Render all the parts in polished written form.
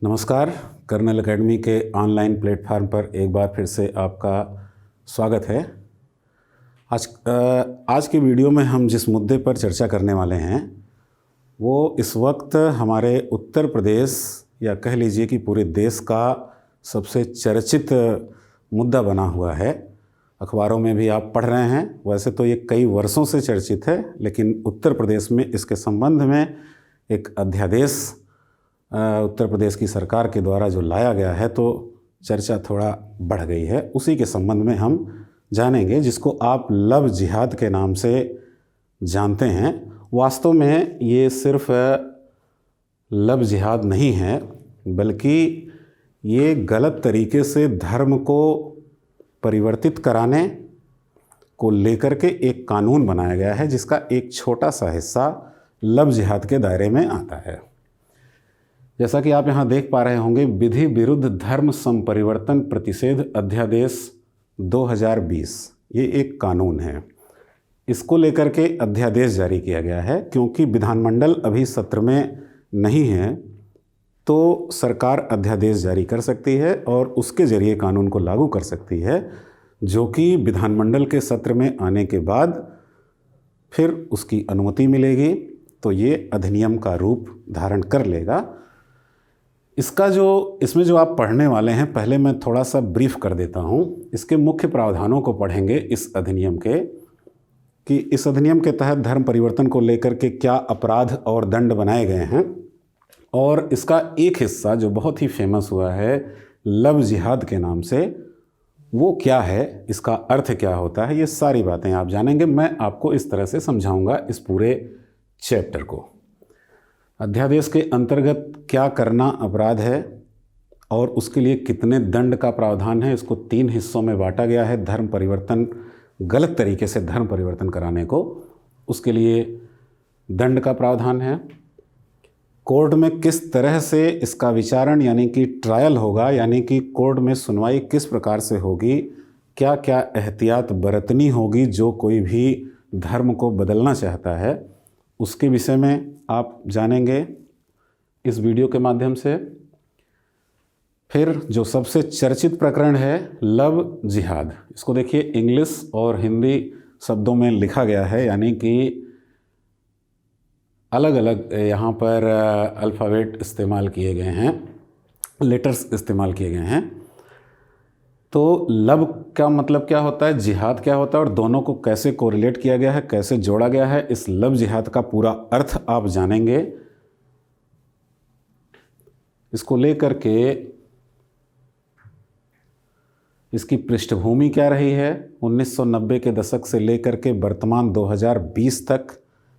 नमस्कार, colonel academy के online platform पर एक बार फिर से आपका स्वागत है। आज के वीडियो में हम जिस मुद्दे पर चर्चा करने वाले हैं वो इस वक्त हमारे उत्तर प्रदेश या कह लीजिए कि पूरे देश का सबसे चर्चित मुद्दा बना हुआ है। अखबारों में भी आप पढ़ रहे हैं। वैसे तो ये कई वर्षों से चर्चित है, लेकिन उत्तर प्रदेश में इसके संबंध में एक अध्यादेश उत्तर प्रदेश की सरकार के द्वारा जो लाया गया है, तो चर्चा थोड़ा बढ़ गई है। उसी के संबंध में हम जानेंगे, जिसको आप लव जिहाद के नाम से जानते हैं। वास्तव में ये सिर्फ लव जिहाद नहीं है, बल्कि ये गलत तरीके से धर्म को परिवर्तित कराने को लेकर के एक कानून बनाया गया है, जिसका एक छोटा सा हिस्सा लव जिहाद के दायरे में आता है। जैसा कि आप यहाँ देख पा रहे होंगे, विधि विरुद्ध धर्म संपरिवर्तन प्रतिषेध अध्यादेश 2020, ये एक कानून है। इसको लेकर के अध्यादेश जारी किया गया है। क्योंकि विधानमंडल अभी सत्र में नहीं है, तो सरकार अध्यादेश जारी कर सकती है और उसके जरिए कानून को लागू कर सकती है, जो कि विधानमंडल के सत्र में आने के बाद फिर उसकी अनुमति मिलेगी तो ये अधिनियम का रूप धारण कर लेगा। इसमें जो आप पढ़ने वाले हैं, पहले मैं थोड़ा सा ब्रीफ कर देता हूँ। इसके मुख्य प्रावधानों को पढ़ेंगे इस अधिनियम के, कि इस अधिनियम के तहत धर्म परिवर्तन को लेकर के क्या अपराध और दंड बनाए गए हैं, और इसका एक हिस्सा जो बहुत ही फेमस हुआ है लव जिहाद के नाम से, वो क्या है, इसका अर्थ क्या होता है, ये सारी बातें आप जानेंगे। मैं आपको इस तरह से समझाऊंगा इस पूरे चैप्टर को। अध्यादेश के अंतर्गत क्या करना अपराध है और उसके लिए कितने दंड का प्रावधान है, इसको 3 हिस्सों में बांटा गया है। धर्म परिवर्तन, गलत तरीके से धर्म परिवर्तन कराने को, उसके लिए दंड का प्रावधान है। कोर्ट में किस तरह से इसका विचारण यानी कि ट्रायल होगा, यानी कि कोर्ट में सुनवाई किस प्रकार से होगी, क्या क्या एहतियात बरतनी होगी जो कोई भी धर्म को बदलना चाहता है, उसके विषय में आप जानेंगे इस वीडियो के माध्यम से। फिर जो सबसे चर्चित प्रकरण है लव जिहाद, इसको देखिए इंग्लिश और हिंदी शब्दों में लिखा गया है, यानी कि अलग अलग यहाँ पर अल्फ़ाबेट इस्तेमाल किए गए हैं, लेटर्स इस्तेमाल किए गए हैं। तो लव का मतलब क्या होता है, जिहाद क्या होता है, और दोनों को कैसे कोरिलेट किया गया है, कैसे जोड़ा गया है, इस लव जिहाद का पूरा अर्थ आप जानेंगे। इसको लेकर के इसकी पृष्ठभूमि क्या रही है 1990 के दशक से लेकर के वर्तमान 2020 तक,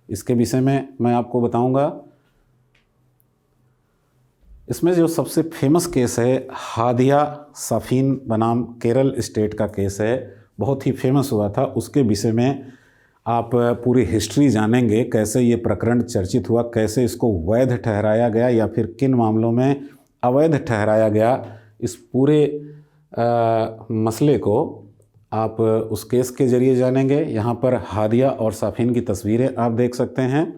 इसके विषय में मैं आपको बताऊंगा। इसमें जो सबसे फेमस केस है हादिया साफिन बनाम केरल स्टेट का केस है, बहुत ही फेमस हुआ था। उसके विषय में आप पूरी हिस्ट्री जानेंगे, कैसे ये प्रकरण चर्चित हुआ, कैसे इसको वैध ठहराया गया या फिर किन मामलों में अवैध ठहराया गया। इस पूरे मसले को आप उस केस के ज़रिए जानेंगे। यहाँ पर हादिया और साफिन की तस्वीरें आप देख सकते हैं,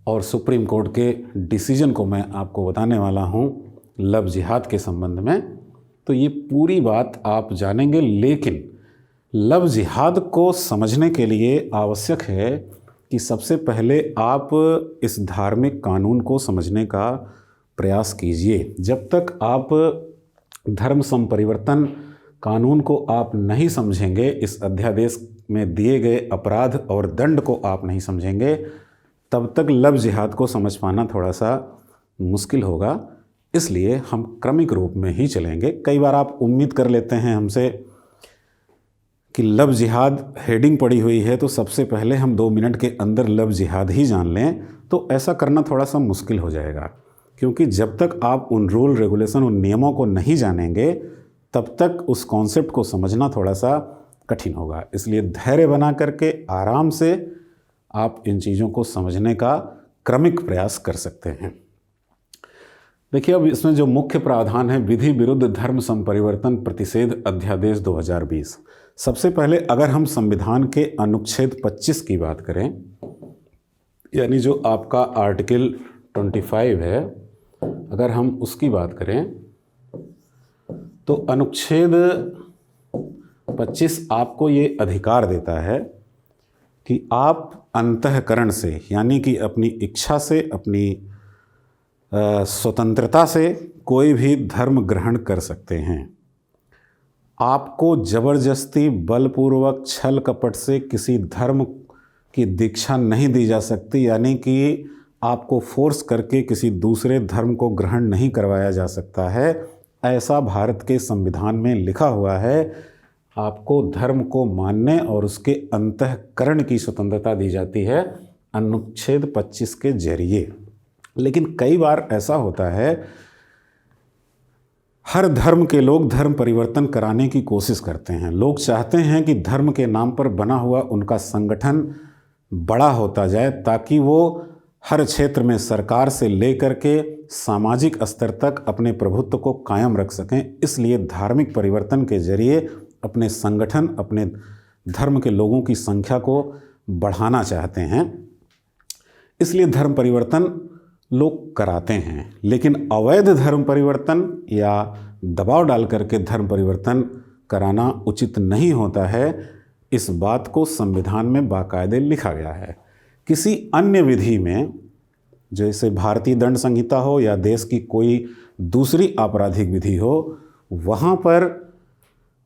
और सुप्रीम कोर्ट के डिसीजन को मैं आपको बताने वाला हूँ लव जिहाद के संबंध में। तो ये पूरी बात आप जानेंगे, लेकिन लव जिहाद को समझने के लिए आवश्यक है कि सबसे पहले आप इस धार्मिक कानून को समझने का प्रयास कीजिए। जब तक आप धर्म संपरिवर्तन कानून को आप नहीं समझेंगे, इस अध्यादेश में दिए गए अपराध और दंड को आप नहीं समझेंगे, तब तक लव जिहाद को समझ पाना थोड़ा सा मुश्किल होगा। इसलिए हम क्रमिक रूप में ही चलेंगे। कई बार आप उम्मीद कर लेते हैं हमसे कि लव जिहाद हेडिंग पड़ी हुई है तो सबसे पहले हम 2 मिनट के अंदर लव जिहाद ही जान लें, तो ऐसा करना थोड़ा सा मुश्किल हो जाएगा, क्योंकि जब तक आप उन रूल रेगुलेशन, उन नियमों को नहीं जानेंगे तब तक उस कॉन्सेप्ट को समझना थोड़ा सा कठिन होगा। इसलिए धैर्य बना करके आराम से आप इन चीज़ों को समझने का क्रमिक प्रयास कर सकते हैं। देखिए, अब इसमें जो मुख्य प्रावधान है, विधि विरुद्ध धर्म संपरिवर्तन प्रतिषेध अध्यादेश 2020। सबसे पहले अगर हम संविधान के अनुच्छेद 25 की बात करें, यानी जो आपका आर्टिकल 25 है, अगर हम उसकी बात करें तो अनुच्छेद 25 आपको ये अधिकार देता है कि आप अंतःकरण से, यानी कि अपनी इच्छा से, अपनी स्वतंत्रता से कोई भी धर्म ग्रहण कर सकते हैं। आपको ज़बरदस्ती, बलपूर्वक, छल कपट से किसी धर्म की दीक्षा नहीं दी जा सकती, यानी कि आपको फोर्स करके किसी दूसरे धर्म को ग्रहण नहीं करवाया जा सकता है। ऐसा भारत के संविधान में लिखा हुआ है। आपको धर्म को मानने और उसके अंतःकरण की स्वतंत्रता दी जाती है अनुच्छेद 25 के जरिए। लेकिन कई बार ऐसा होता है, हर धर्म के लोग धर्म परिवर्तन कराने की कोशिश करते हैं। लोग चाहते हैं कि धर्म के नाम पर बना हुआ उनका संगठन बड़ा होता जाए, ताकि वो हर क्षेत्र में सरकार से लेकर के सामाजिक स्तर तक अपने प्रभुत्व को कायम रख सकें। इसलिए धार्मिक परिवर्तन के जरिए अपने संगठन, अपने धर्म के लोगों की संख्या को बढ़ाना चाहते हैं। इसलिए धर्म परिवर्तन लोग कराते हैं। लेकिन अवैध धर्म परिवर्तन या दबाव डाल करके धर्म परिवर्तन कराना उचित नहीं होता है। इस बात को संविधान में बाकायदे लिखा गया है। किसी अन्य विधि में, जैसे भारतीय दंड संहिता हो या देश की कोई दूसरी आपराधिक विधि हो, वहाँ पर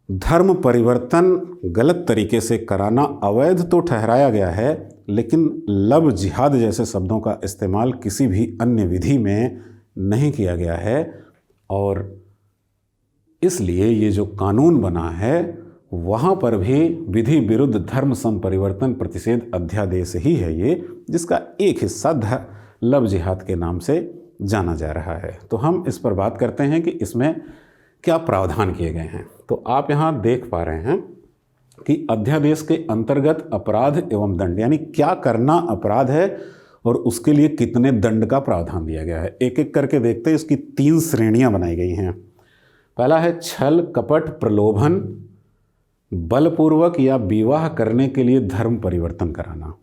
धर्म परिवर्तन गलत तरीके से कराना अवैध तो ठहराया गया है, लेकिन लव जिहाद जैसे शब्दों का इस्तेमाल किसी भी अन्य विधि में नहीं किया गया है। और इसलिए ये जो कानून बना है वहाँ पर भी विधि विरुद्ध धर्म संपरिवर्तन प्रतिषेध अध्यादेश ही है ये, जिसका एक हिस्सा लव जिहाद के नाम से जाना जा रहा है। तो हम इस पर बात करते हैं कि इसमें क्या प्रावधान किए गए हैं। तो आप यहाँ देख पा रहे हैं कि अध्यादेश के अंतर्गत अपराध एवं दंड, यानी क्या करना अपराध है और उसके लिए कितने दंड का प्रावधान दिया गया है। एक एक करके देखते हैं। इसकी 3 श्रेणियां बनाई गई हैं। पहला है छल, कपट, प्रलोभन, बलपूर्वक या विवाह करने के लिए धर्म परिवर्तन कराना।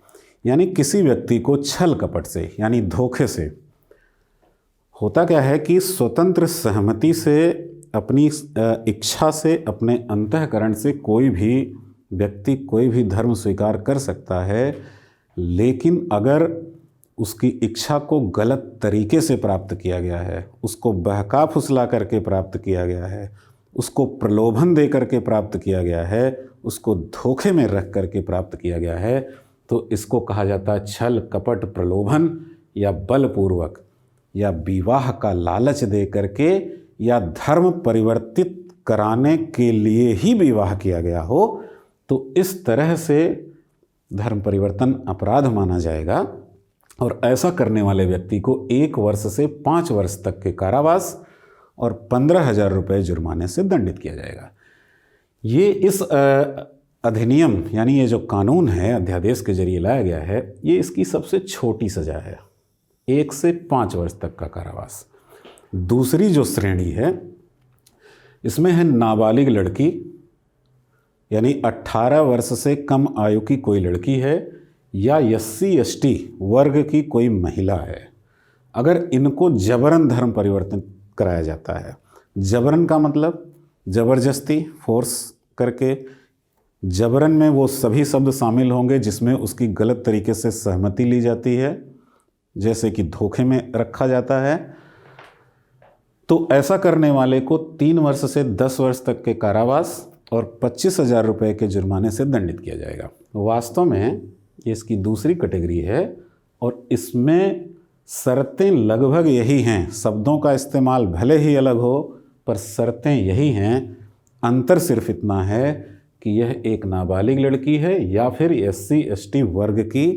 यानी किसी व्यक्ति को छल कपट से, यानी धोखे से, होता क्या है कि स्वतंत्र सहमति से, अपनी इच्छा से, अपने अंतःकरण से कोई भी व्यक्ति कोई भी धर्म स्वीकार कर सकता है, लेकिन अगर उसकी इच्छा को गलत तरीके से प्राप्त किया गया है, उसको बहका फुसला करके प्राप्त किया गया है, उसको प्रलोभन दे करके प्राप्त किया गया है, उसको धोखे में रख करके प्राप्त किया गया है, तो इसको कहा जाता है छल, कपट, प्रलोभन या बलपूर्वक या विवाह का लालच दे करके या धर्म परिवर्तित कराने के लिए ही विवाह किया गया हो, तो इस तरह से धर्म परिवर्तन अपराध माना जाएगा। और ऐसा करने वाले व्यक्ति को 1 वर्ष से 5 वर्ष तक के कारावास और 15,000 रुपये जुर्माने से दंडित किया जाएगा। ये इस अधिनियम, यानी ये जो कानून है अध्यादेश के जरिए लाया गया है, ये इसकी सबसे छोटी सज़ा है, 1 से 5 वर्ष तक का कारावास। दूसरी जो श्रेणी है, इसमें है नाबालिग लड़की, यानी 18 वर्ष से कम आयु की कोई लड़की है या SC/ST वर्ग की कोई महिला है। अगर इनको जबरन धर्म परिवर्तन कराया जाता है, जबरन का मतलब ज़बरदस्ती, फोर्स करके, जबरन में वो सभी शब्द शामिल होंगे जिसमें उसकी गलत तरीके से सहमति ली जाती है, जैसे कि धोखे में रखा जाता है, तो ऐसा करने वाले को 3 वर्ष से 10 वर्ष तक के कारावास और 25,000 रुपये के जुर्माने से दंडित किया जाएगा। वास्तव में ये इसकी दूसरी कैटेगरी है और इसमें शर्तें लगभग यही हैं। शब्दों का इस्तेमाल भले ही अलग हो, पर शर्तें यही हैं। अंतर सिर्फ इतना है कि यह एक नाबालिग लड़की है या फिर SC ST वर्ग की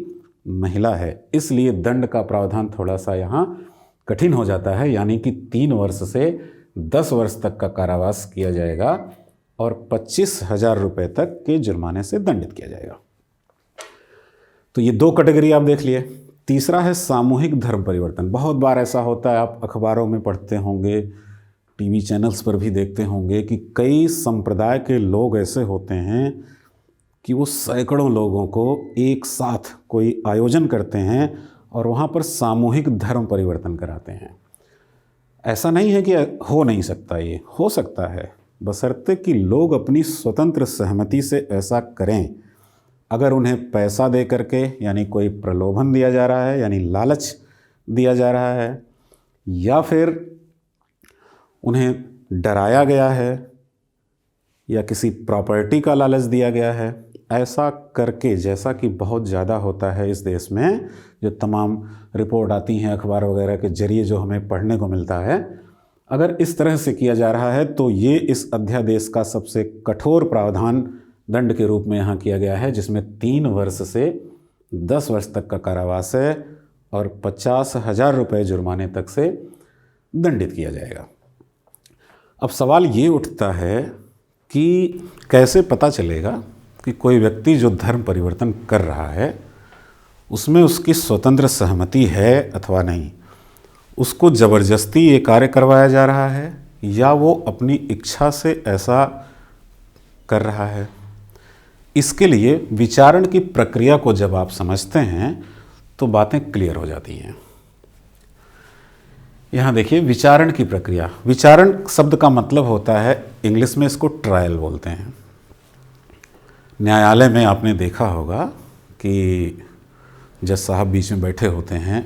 महिला है। इसलिए दंड का प्रावधान थोड़ा सा यहाँ कठिन हो जाता है, यानी कि 3 वर्ष से 10 वर्ष तक का कारावास किया जाएगा और 25,000 रुपये तक के जुर्माने से दंडित किया जाएगा। तो ये 2 कैटेगरी आप देख लिए। तीसरा है सामूहिक धर्म परिवर्तन। बहुत बार ऐसा होता है, आप अखबारों में पढ़ते होंगे, टीवी चैनल्स पर भी देखते होंगे कि कई संप्रदाय के लोग ऐसे होते हैं कि वो सैकड़ों लोगों को एक साथ कोई आयोजन करते हैं और वहाँ पर सामूहिक धर्म परिवर्तन कराते हैं। ऐसा नहीं है कि हो नहीं सकता, ये हो सकता है, बशर्ते कि लोग अपनी स्वतंत्र सहमति से ऐसा करें। अगर उन्हें पैसा दे करके, यानी कोई प्रलोभन दिया जा रहा है, यानी लालच दिया जा रहा है, या फिर उन्हें डराया गया है या किसी प्रॉपर्टी का लालच दिया गया है, ऐसा करके, जैसा कि बहुत ज़्यादा होता है इस देश में, जो तमाम रिपोर्ट आती हैं अखबार वगैरह के जरिए जो हमें पढ़ने को मिलता है, अगर इस तरह से किया जा रहा है तो ये इस अध्यादेश का सबसे कठोर प्रावधान दंड के रूप में यहाँ किया गया है, जिसमें 3 वर्ष से 10 वर्ष तक का कारावास है और 50,000 रुपये जुर्माने तक से दंडित किया जाएगा। अब सवाल ये उठता है कि कैसे पता चलेगा कि कोई व्यक्ति जो धर्म परिवर्तन कर रहा है उसमें उसकी स्वतंत्र सहमति है अथवा नहीं, उसको ज़बरदस्ती ये कार्य करवाया जा रहा है या वो अपनी इच्छा से ऐसा कर रहा है। इसके लिए विचारण की प्रक्रिया को जब आप समझते हैं तो बातें क्लियर हो जाती हैं। यहाँ देखिए, विचारण की प्रक्रिया। विचारण शब्द का मतलब होता है, इंग्लिश में इसको ट्रायल बोलते हैं। न्यायालय में आपने देखा होगा कि जज साहब बीच में बैठे होते हैं,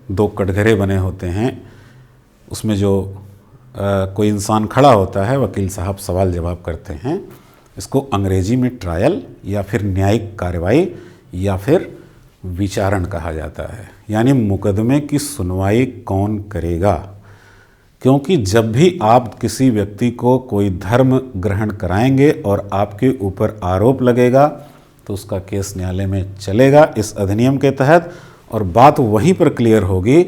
2 कटघरे बने होते हैं, उसमें जो कोई इंसान खड़ा होता है, वकील साहब सवाल जवाब करते हैं। इसको अंग्रेजी में ट्रायल या फिर न्यायिक कार्रवाई या फिर विचारण कहा जाता है, यानी मुकदमे की सुनवाई कौन करेगा। क्योंकि जब भी आप किसी व्यक्ति को कोई धर्म ग्रहण कराएंगे और आपके ऊपर आरोप लगेगा तो उसका केस न्यायालय में चलेगा इस अधिनियम के तहत, और बात वहीं पर क्लियर होगी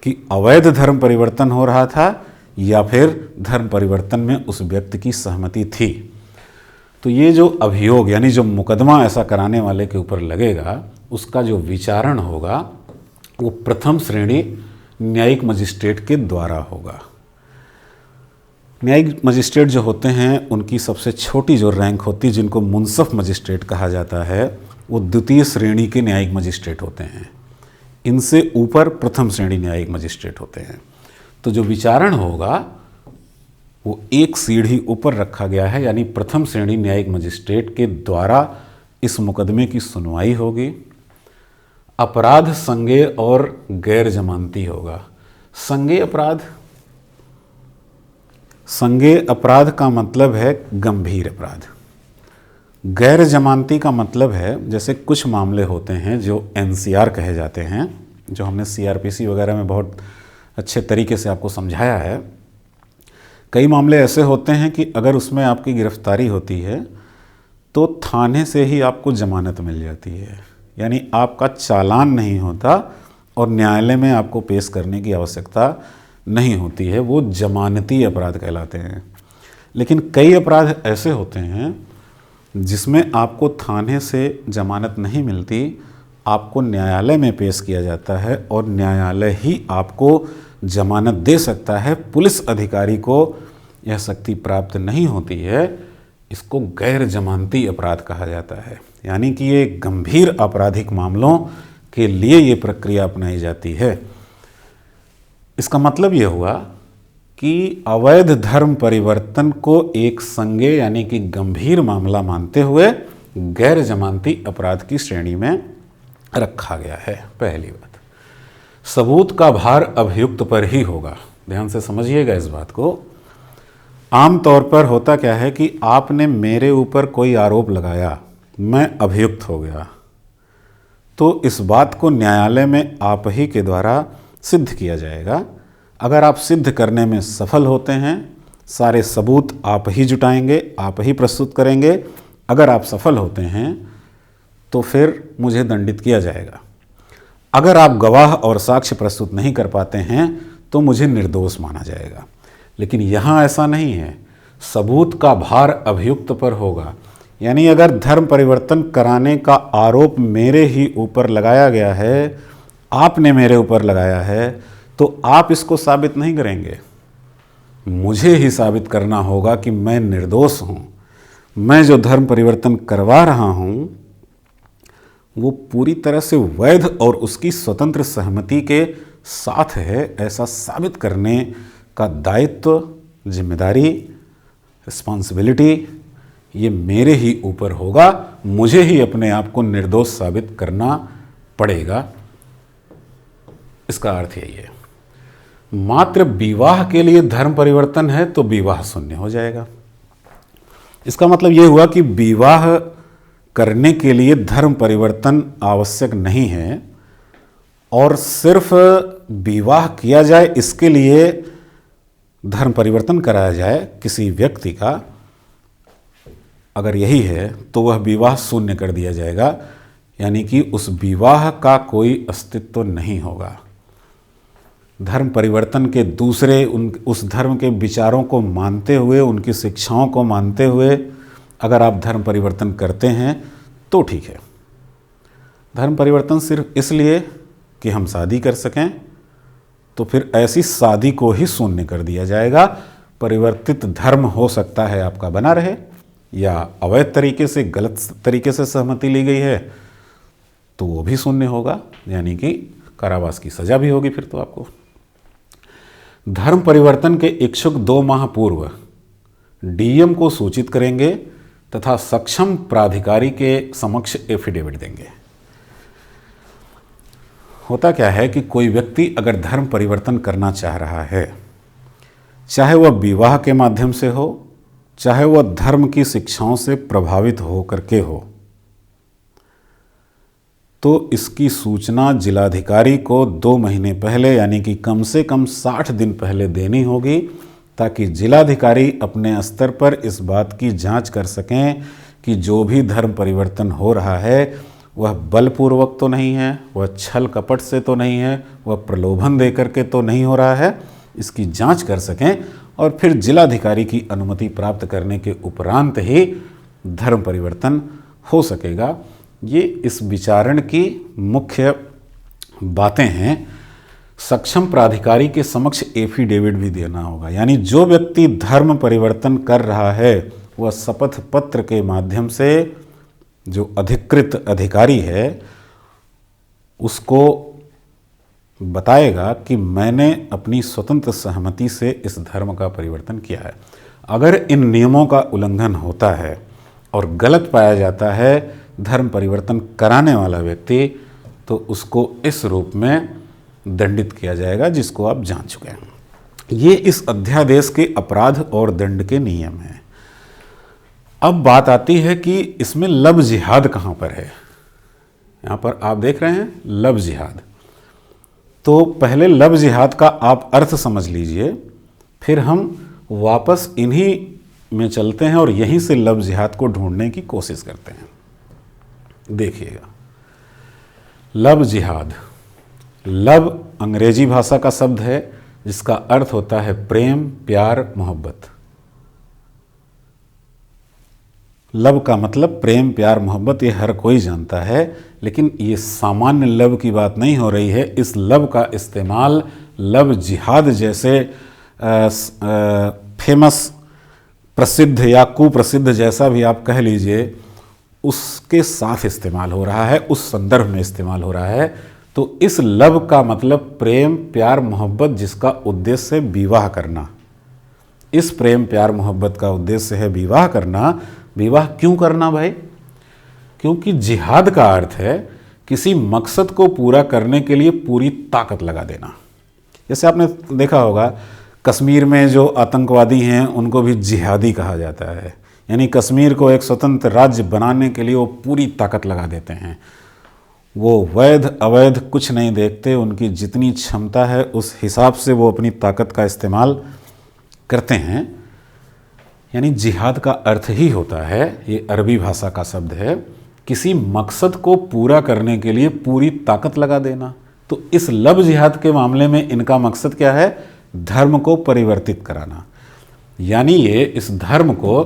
कि अवैध धर्म परिवर्तन हो रहा था या फिर धर्म परिवर्तन में उस व्यक्ति की सहमति थी। तो ये जो अभियोग, यानी जो मुकदमा ऐसा कराने वाले के ऊपर लगेगा, उसका जो विचारण होगा वो प्रथम श्रेणी न्यायिक मजिस्ट्रेट के द्वारा होगा। न्यायिक मजिस्ट्रेट जो होते हैं उनकी सबसे छोटी जो रैंक होती है, जिनको मुंसफ मजिस्ट्रेट कहा जाता है, वो द्वितीय श्रेणी के न्यायिक मजिस्ट्रेट होते हैं। इनसे ऊपर प्रथम श्रेणी न्यायिक मजिस्ट्रेट होते हैं। तो जो विचारण होगा वो एक सीढ़ी ऊपर रखा गया है, यानी प्रथम श्रेणी न्यायिक मजिस्ट्रेट के द्वारा इस मुकदमे की सुनवाई होगी। अपराध संज्ञेय और गैर जमानती होगा। संज्ञेय अपराध, संज्ञेय अपराध का मतलब है गंभीर अपराध। गैर जमानती का मतलब है, जैसे कुछ मामले होते हैं जो NCR कहे जाते हैं, जो हमने CRPC वगैरह में बहुत अच्छे तरीके से आपको समझाया है। कई मामले ऐसे होते हैं कि अगर उसमें आपकी गिरफ्तारी होती है तो थाने से ही आपको जमानत मिल जाती है, यानी आपका चालान नहीं होता और न्यायालय में आपको पेश करने की आवश्यकता नहीं होती है, वो जमानती अपराध कहलाते हैं। लेकिन कई अपराध ऐसे होते हैं जिसमें आपको थाने से जमानत नहीं मिलती, आपको न्यायालय में पेश किया जाता है और न्यायालय ही आपको जमानत दे सकता है। पुलिस अधिकारी को यह शक्ति प्राप्त नहीं होती है। इसको गैर जमानती अपराध कहा जाता है, यानी कि ये गंभीर आपराधिक मामलों के लिए ये प्रक्रिया अपनाई जाती है। इसका मतलब ये हुआ कि अवैध धर्म परिवर्तन को एक संज्ञेय यानी कि गंभीर मामला मानते हुए गैर जमानती अपराध की श्रेणी में रखा गया है। पहली बात, सबूत का भार अभियुक्त पर ही होगा। ध्यान से समझिएगा इस बात को। आम तौर पर होता क्या है कि आपने मेरे ऊपर कोई आरोप लगाया, मैं अभियुक्त हो गया, तो इस बात को न्यायालय में आप ही के द्वारा सिद्ध किया जाएगा। अगर आप सिद्ध करने में सफल होते हैं सारे सबूत आप ही जुटाएंगे, आप ही प्रस्तुत करेंगे। अगर आप सफल होते हैं तो फिर मुझे दंडित किया जाएगा। अगर आप गवाह और साक्ष्य प्रस्तुत नहीं कर पाते हैं तो मुझे निर्दोष माना जाएगा। लेकिन यहाँ ऐसा नहीं है, सबूत का भार अभियुक्त पर होगा। यानी अगर धर्म परिवर्तन कराने का आरोप मेरे ही ऊपर लगाया गया है, आपने मेरे ऊपर लगाया है, तो आप इसको साबित नहीं करेंगे, मुझे ही साबित करना होगा कि मैं निर्दोष हूँ। मैं जो धर्म परिवर्तन करवा रहा हूँ वो पूरी तरह से वैध और उसकी स्वतंत्र सहमति के साथ है, ऐसा साबित करने का दायित्व, जिम्मेदारी, रिस्पॉन्सिबिलिटी ये मेरे ही ऊपर होगा। मुझे ही अपने आप को निर्दोष साबित करना पड़ेगा। इसका अर्थ यही है। मात्र विवाह के लिए धर्म परिवर्तन है तो विवाह शून्य हो जाएगा। इसका मतलब ये हुआ कि विवाह करने के लिए धर्म परिवर्तन आवश्यक नहीं है, और सिर्फ विवाह किया जाए इसके लिए धर्म परिवर्तन कराया जाए किसी व्यक्ति का, अगर यही है तो वह विवाह शून्य कर दिया जाएगा। यानी कि उस विवाह का कोई अस्तित्व नहीं होगा। धर्म परिवर्तन के दूसरे उस धर्म के विचारों को मानते हुए, उनकी शिक्षाओं को मानते हुए अगर आप धर्म परिवर्तन करते हैं तो ठीक है। धर्म परिवर्तन सिर्फ इसलिए कि हम शादी कर सकें, तो फिर ऐसी शादी को ही शून्य कर दिया जाएगा। परिवर्तित धर्म हो सकता है आपका बना रहे, या अवैध तरीके से, गलत तरीके से सहमति ली गई है तो वो भी शून्य होगा, यानी कि कारावास की सजा भी होगी फिर तो आपको। धर्म परिवर्तन के इच्छुक 2 माह पूर्व डीएम को सूचित करेंगे तथा सक्षम प्राधिकारी के समक्ष एफिडेविट देंगे। होता क्या है कि कोई व्यक्ति अगर धर्म परिवर्तन करना चाह रहा है, चाहे वह विवाह के माध्यम से हो, चाहे वह धर्म की शिक्षाओं से प्रभावित हो करके हो, तो इसकी सूचना जिलाधिकारी को 2 महीने पहले, यानी कि कम से कम 60 दिन पहले देनी होगी, ताकि जिलाधिकारी अपने स्तर पर इस बात की जांच कर सकें कि जो भी धर्म परिवर्तन हो रहा है वह बलपूर्वक तो नहीं है, वह छल कपट से तो नहीं है, वह प्रलोभन दे करके तो नहीं हो रहा है। इसकी जांच कर सकें और फिर जिलाधिकारी की अनुमति प्राप्त करने के उपरांत ही धर्म परिवर्तन हो सकेगा। ये इस विचारण की मुख्य बातें हैं। सक्षम प्राधिकारी के समक्ष एफिडेविट भी देना होगा, यानी जो व्यक्ति धर्म परिवर्तन कर रहा है वह शपथ पत्र के माध्यम से, जो अधिकृत अधिकारी है उसको बताएगा कि मैंने अपनी स्वतंत्र सहमति से इस धर्म का परिवर्तन किया है। अगर इन नियमों का उल्लंघन होता है और गलत पाया जाता है धर्म परिवर्तन कराने वाला व्यक्ति, तो उसको इस रूप में दंडित किया जाएगा, जिसको आप जान चुके हैं। ये इस अध्यादेश के अपराध और दंड के नियम हैं। अब बात आती है कि इसमें लव जिहाद कहाँ पर है। यहाँ पर आप देख रहे हैं लव जिहाद। तो पहले लव जिहाद का आप अर्थ समझ लीजिए, फिर हम वापस इन्हीं में चलते हैं और यहीं से लव जिहाद को ढूंढने की कोशिश करते हैं। देखिएगा, लव जिहाद, लव अंग्रेजी भाषा का शब्द है जिसका अर्थ होता है प्रेम, प्यार, मोहब्बत। लव का मतलब प्रेम, प्यार, मोहब्बत, ये हर कोई जानता है, लेकिन ये सामान्य लव की बात नहीं हो रही है। इस लव का इस्तेमाल लव जिहाद जैसे फेमस, प्रसिद्ध या कुप्रसिद्ध, जैसा भी आप कह लीजिए, उसके साथ इस्तेमाल हो रहा है, उस संदर्भ में इस्तेमाल हो रहा है। तो इस लव का मतलब प्रेम, प्यार, मोहब्बत, जिसका उद्देश्य है विवाह करना। इस प्रेम, प्यार, मोहब्बत का उद्देश्य है विवाह करना। विवाह क्यों करना भाई? क्योंकि जिहाद का अर्थ है किसी मकसद को पूरा करने के लिए पूरी ताकत लगा देना। जैसे आपने देखा होगा कश्मीर में जो आतंकवादी हैं उनको भी जिहादी कहा जाता है, यानी कश्मीर को एक स्वतंत्र राज्य बनाने के लिए वो पूरी ताकत लगा देते हैं। वो वैध अवैध कुछ नहीं देखते, उनकी जितनी क्षमता है उस हिसाब से वो अपनी ताकत का इस्तेमाल करते हैं। यानी जिहाद का अर्थ ही होता है, ये अरबी भाषा का शब्द है, किसी मकसद को पूरा करने के लिए पूरी ताकत लगा देना। तो इस लव जिहाद के मामले में इनका मकसद क्या है? धर्म को परिवर्तित कराना। यानी ये इस धर्म को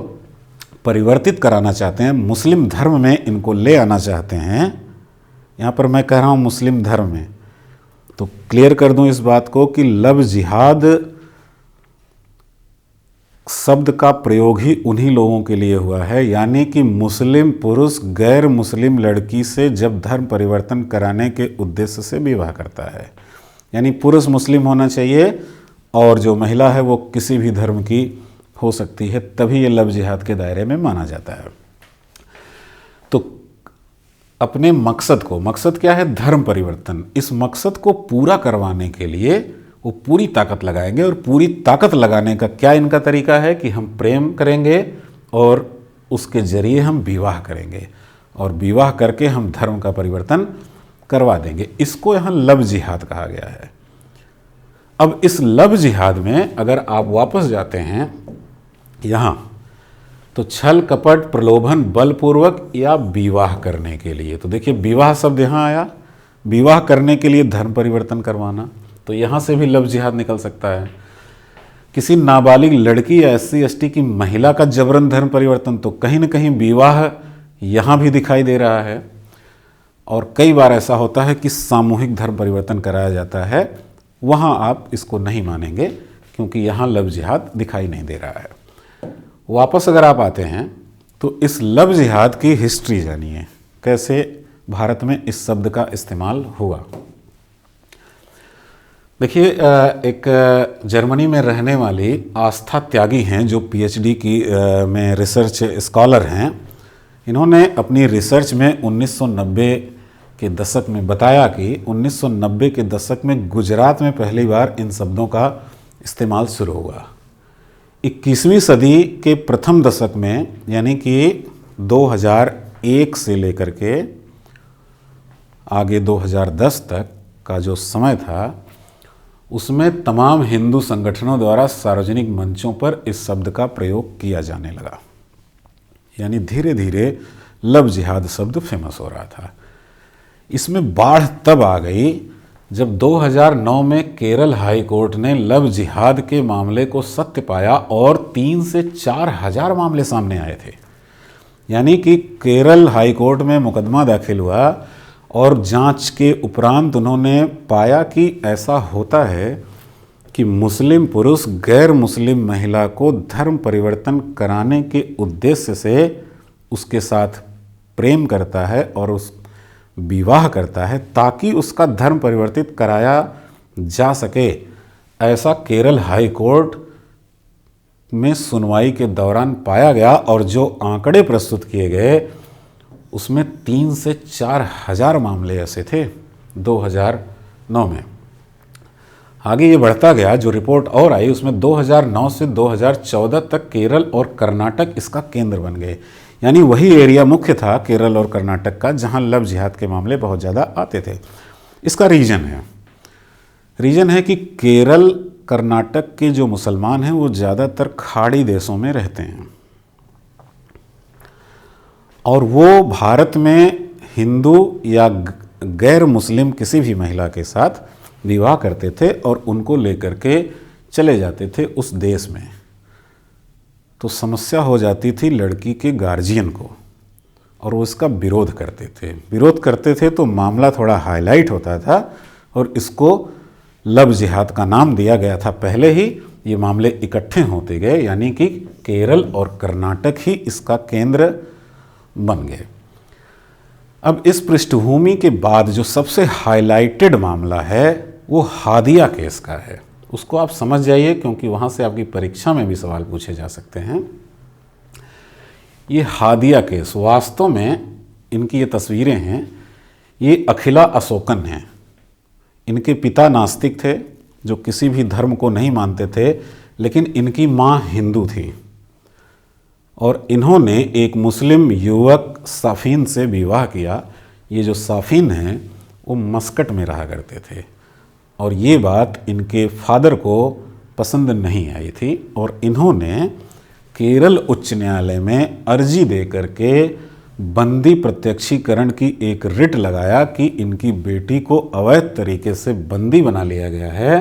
परिवर्तित कराना चाहते हैं, मुस्लिम धर्म में इनको ले आना चाहते हैं। यहाँ पर मैं कह रहा हूँ मुस्लिम धर्म में, तो क्लियर कर दूं इस बात को कि लव जिहाद शब्द का प्रयोग ही उन्हीं लोगों के लिए हुआ है, यानी कि मुस्लिम पुरुष गैर मुस्लिम लड़की से जब धर्म परिवर्तन कराने के उद्देश्य से विवाह करता है, यानी पुरुष मुस्लिम होना चाहिए और जो महिला है वो किसी भी धर्म की हो सकती है, तभी ये लव जिहाद के दायरे में माना जाता है। तो अपने मकसद को, मकसद क्या है? धर्म परिवर्तन। इस मकसद को पूरा करवाने के लिए वो पूरी ताकत लगाएंगे, और पूरी ताकत लगाने का क्या इनका तरीका है कि हम प्रेम करेंगे और उसके जरिए हम विवाह करेंगे, और विवाह करके हम धर्म का परिवर्तन करवा देंगे। इसको यहाँ लव जिहाद कहा गया है। अब इस लव जिहाद में अगर आप वापस जाते हैं यहाँ, तो छल कपट प्रलोभन बलपूर्वक या विवाह करने के लिए, तो देखिए विवाह शब्द यहाँ आया, विवाह करने के लिए धर्म परिवर्तन करवाना, तो यहाँ से भी लव जिहाद निकल सकता है। किसी नाबालिग लड़की या SC ST की महिला का जबरन धर्म परिवर्तन, तो कहीं ना कहीं विवाह यहाँ भी दिखाई दे रहा है। और कई बार ऐसा होता है कि सामूहिक धर्म परिवर्तन कराया जाता है, वहाँ आप इसको नहीं मानेंगे क्योंकि यहाँ लव जिहाद दिखाई नहीं दे रहा है। वापस अगर आप आते हैं तो इस लव जिहाद की हिस्ट्री जानिए, कैसे भारत में इस शब्द का इस्तेमाल हुआ। देखिए, एक जर्मनी में रहने वाली आस्था त्यागी हैं, जो PhD की में रिसर्च स्कॉलर हैं। इन्होंने अपनी रिसर्च में 1990 के दशक में बताया कि 1990 के दशक में गुजरात में पहली बार इन शब्दों का इस्तेमाल शुरू हुआ। 21वीं सदी के प्रथम दशक में, यानी कि 2001 से लेकर के आगे 2010 तक का जो समय था, उसमें तमाम हिंदू संगठनों द्वारा सार्वजनिक मंचों पर इस शब्द का प्रयोग किया जाने लगा। यानी धीरे धीरे लव जिहाद शब्द फेमस हो रहा था। इसमें बाढ़ तब आ गई जब 2009 में केरल हाई कोर्ट ने लव जिहाद के मामले को सत्य पाया और 3 से 4 हज़ार मामले सामने आए थे। यानी कि केरल हाई कोर्ट में मुकदमा दाखिल हुआ और जांच के उपरांत उन्होंने पाया कि ऐसा होता है कि मुस्लिम पुरुष गैर मुस्लिम महिला को धर्म परिवर्तन कराने के उद्देश्य से उसके साथ प्रेम करता है और उस विवाह करता है ताकि उसका धर्म परिवर्तित कराया जा सके। ऐसा केरल हाई कोर्ट में सुनवाई के दौरान पाया गया, और जो आंकड़े प्रस्तुत किए गए उसमें 3 से 4 हज़ार मामले ऐसे थे 2009 में। आगे ये बढ़ता गया, जो रिपोर्ट और आई उसमें 2009 से 2014 तक केरल और कर्नाटक इसका केंद्र बन गए। यानी वही एरिया मुख्य था केरल और कर्नाटक का, जहां लव जिहाद के मामले बहुत ज़्यादा आते थे। इसका रीज़न है कि केरल कर्नाटक के जो मुसलमान हैं वो ज़्यादातर खाड़ी देशों में रहते हैं, और वो भारत में हिंदू या गैर मुस्लिम किसी भी महिला के साथ विवाह करते थे और उनको लेकर के चले जाते थे उस देश में। तो समस्या हो जाती थी लड़की के गार्जियन को, और वो इसका विरोध करते थे तो मामला थोड़ा हाईलाइट होता था, और इसको लव जिहाद का नाम दिया गया था। पहले ही ये मामले इकट्ठे होते गए, यानी कि केरल और कर्नाटक ही इसका केंद्र बन गए। अब इस पृष्ठभूमि के बाद जो सबसे हाईलाइटेड मामला है वो हादिया केस का है। उसको आप समझ जाइए, क्योंकि वहाँ से आपकी परीक्षा में भी सवाल पूछे जा सकते हैं। ये हादिया केस, वास्तव में इनकी ये तस्वीरें हैं, ये अखिला अशोकन हैं। इनके पिता नास्तिक थे, जो किसी भी धर्म को नहीं मानते थे, लेकिन इनकी माँ हिंदू थी, और इन्होंने एक मुस्लिम युवक साफीन से विवाह किया। ये जो साफीन हैं वो मस्कट में रहा करते थे, और ये बात इनके फादर को पसंद नहीं आई थी, और इन्होंने केरल उच्च न्यायालय में अर्जी दे करके बंदी प्रत्यक्षीकरण की एक रिट लगाया कि इनकी बेटी को अवैध तरीके से बंदी बना लिया गया है,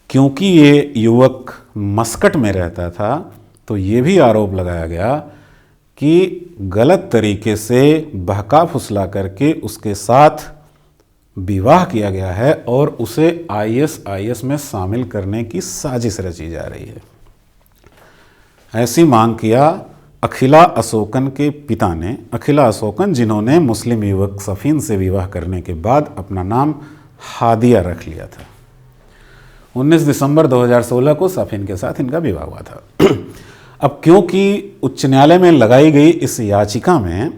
क्योंकि ये युवक मस्कट में रहता था। तो ये भी आरोप लगाया गया कि गलत तरीके से बहका फुसला करके उसके साथ विवाह किया गया है और उसे आईएसआईएस में शामिल करने की साजिश रची जा रही है। ऐसी मांग किया अखिला अशोकन के पिता ने। अखिला अशोकन जिन्होंने मुस्लिम युवक सफ़ीन से विवाह करने के बाद अपना नाम हादिया रख लिया था। 19 दिसंबर 2016 को सफ़ीन के साथ इनका विवाह हुआ था। अब क्योंकि उच्च न्यायालय में लगाई गई इस याचिका में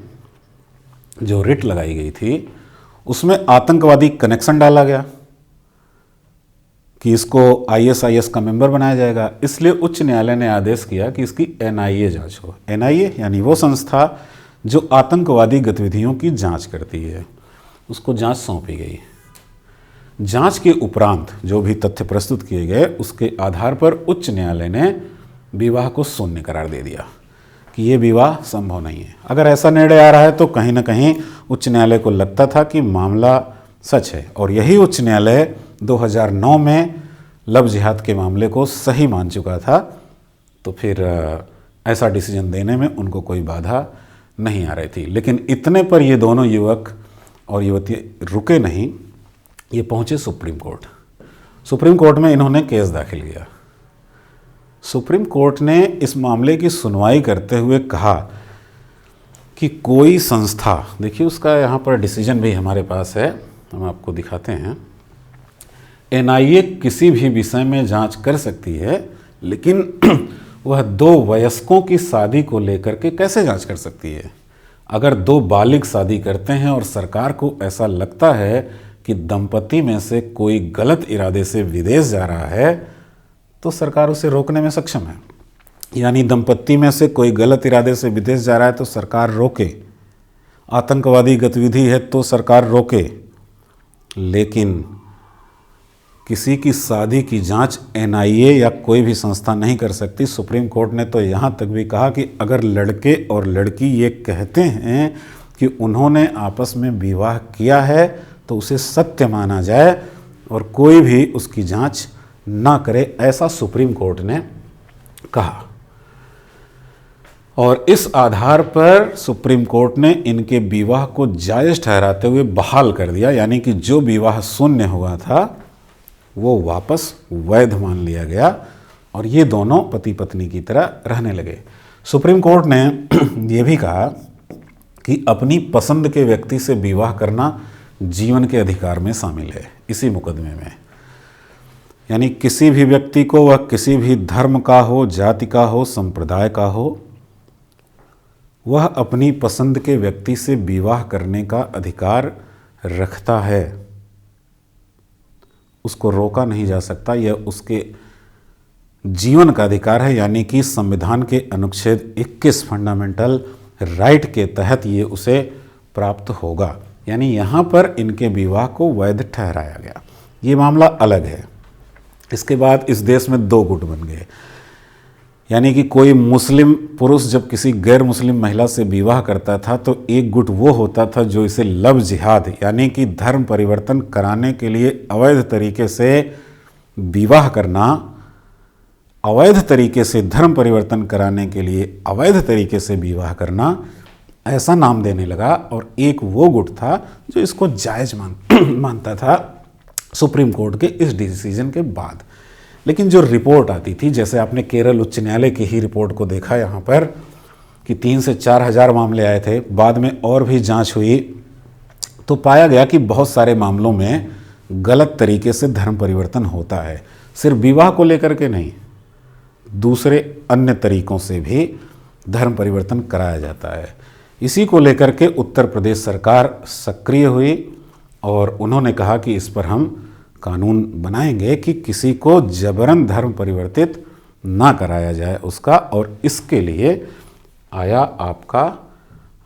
जो रिट लगाई गई थी उसमें आतंकवादी कनेक्शन डाला गया कि इसको आईएसआईएस का मेंबर बनाया जाएगा, इसलिए उच्च न्यायालय ने आदेश किया कि इसकी एनआईए जांच हो। एनआईए यानी वो संस्था जो आतंकवादी गतिविधियों की जांच करती है, उसको जांच सौंपी गई। जांच के उपरांत जो भी तथ्य प्रस्तुत किए गए उसके आधार पर उच्च न्यायालय ने विवाह को शून्य करार दे दिया कि ये विवाह संभव नहीं है। अगर ऐसा निर्णय आ रहा है तो कहीं ना कहीं उच्च न्यायालय को लगता था कि मामला सच है, और यही उच्च न्यायालय 2009 में लव जिहाद के मामले को सही मान चुका था। तो फिर ऐसा डिसीजन देने में उनको कोई बाधा नहीं आ रही थी। लेकिन इतने पर ये दोनों युवक और युवती रुके नहीं, ये पहुँचे सुप्रीम कोर्ट। सुप्रीम कोर्ट में इन्होंने केस दाखिल किया। सुप्रीम कोर्ट ने इस मामले की सुनवाई करते हुए कहा कि कोई संस्था, देखिए उसका यहाँ पर डिसीजन भी हमारे पास है, हम आपको दिखाते हैं। एनआईए किसी भी विषय में जांच कर सकती है, लेकिन वह दो वयस्कों की शादी को लेकर के कैसे जांच कर सकती है? अगर दो बालिग शादी करते हैं और सरकार को ऐसा लगता है कि दंपति में से कोई गलत इरादे से विदेश जा रहा है, तो सरकार उसे रोकने में सक्षम है। यानी दंपति में से कोई गलत इरादे से विदेश जा रहा है तो सरकार रोके, आतंकवादी गतिविधि है तो सरकार रोके, लेकिन किसी की शादी की जांच एनआईए या कोई भी संस्था नहीं कर सकती। सुप्रीम कोर्ट ने तो यहाँ तक भी कहा कि अगर लड़के और लड़की ये कहते हैं कि उन्होंने आपस में विवाह किया है तो उसे सत्य माना जाए और कोई भी उसकी जांच ना करे, ऐसा सुप्रीम कोर्ट ने कहा। और इस आधार पर सुप्रीम कोर्ट ने इनके विवाह को जायज़ ठहराते हुए बहाल कर दिया। यानी कि जो विवाह शून्य हुआ था वो वापस वैध मान लिया गया और ये दोनों पति पत्नी की तरह रहने लगे। सुप्रीम कोर्ट ने यह भी कहा कि अपनी पसंद के व्यक्ति से विवाह करना जीवन के अधिकार में शामिल है इसी मुकदमे में। यानी किसी भी व्यक्ति को, वह किसी भी धर्म का हो, जाति का हो, संप्रदाय का हो, वह अपनी पसंद के व्यक्ति से विवाह करने का अधिकार रखता है। उसको रोका नहीं जा सकता, यह उसके जीवन का अधिकार है। यानी कि संविधान के अनुच्छेद 21 फंडामेंटल राइट के तहत ये उसे प्राप्त होगा। यानी यहाँ पर इनके विवाह को वैध ठहराया गया। ये मामला अलग है। इसके बाद इस देश में दो गुट बन गए। यानी कि कोई मुस्लिम पुरुष जब किसी गैर मुस्लिम महिला से विवाह करता था तो एक गुट वो होता था जो इसे लव जिहाद यानी कि धर्म परिवर्तन कराने के लिए अवैध तरीके से विवाह करना, अवैध तरीके से धर्म परिवर्तन कराने के लिए अवैध तरीके से विवाह करना, ऐसा नाम देने लगा। और एक वो गुट था जो इसको जायज़ मानता था सुप्रीम कोर्ट के इस डिसीजन के बाद। लेकिन जो रिपोर्ट आती थी, जैसे आपने केरल उच्च न्यायालय की ही रिपोर्ट को देखा यहाँ पर कि 3 से 4 हज़ार मामले आए थे, बाद में और भी जांच हुई तो पाया गया कि बहुत सारे मामलों में गलत तरीके से धर्म परिवर्तन होता है। सिर्फ विवाह को लेकर के नहीं, दूसरे अन्य तरीकों से भी धर्म परिवर्तन कराया जाता है। इसी को लेकर के उत्तर प्रदेश सरकार सक्रिय हुई और उन्होंने कहा कि इस पर हम कानून बनाएंगे कि किसी को जबरन धर्म परिवर्तित ना कराया जाए उसका। और इसके लिए आया आपका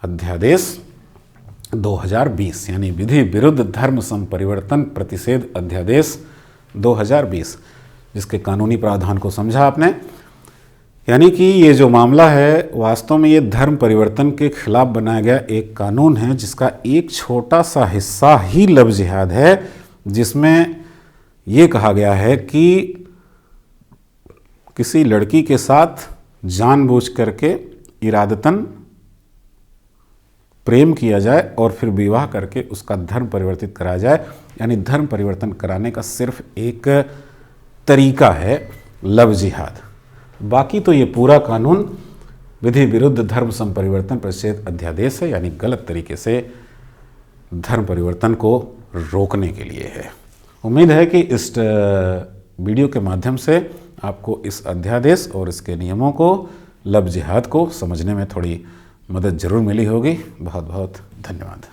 अध्यादेश 2020 यानी विधि विरुद्ध धर्म संपरिवर्तन प्रतिषेध अध्यादेश 2020, जिसके कानूनी प्रावधान को समझा आपने। यानी कि ये जो मामला है वास्तव में ये धर्म परिवर्तन के खिलाफ बनाया गया एक कानून है, जिसका एक छोटा सा हिस्सा ही लव जिहाद है, जिसमें ये कहा गया है कि किसी लड़की के साथ जानबूझ करके इरादतन प्रेम किया जाए और फिर विवाह करके उसका धर्म परिवर्तित कराया जाए। यानी धर्म परिवर्तन कराने का सिर्फ एक तरीका है लव जिहाद। बाकी तो ये पूरा कानून विधि विरुद्ध धर्म संपरिवर्तन प्रतिषेध अध्यादेश है, यानी गलत तरीके से धर्म परिवर्तन को रोकने के लिए है। उम्मीद है कि इस वीडियो के माध्यम से आपको इस अध्यादेश और इसके नियमों को, लव जिहाद को समझने में थोड़ी मदद जरूर मिली होगी। बहुत बहुत धन्यवाद।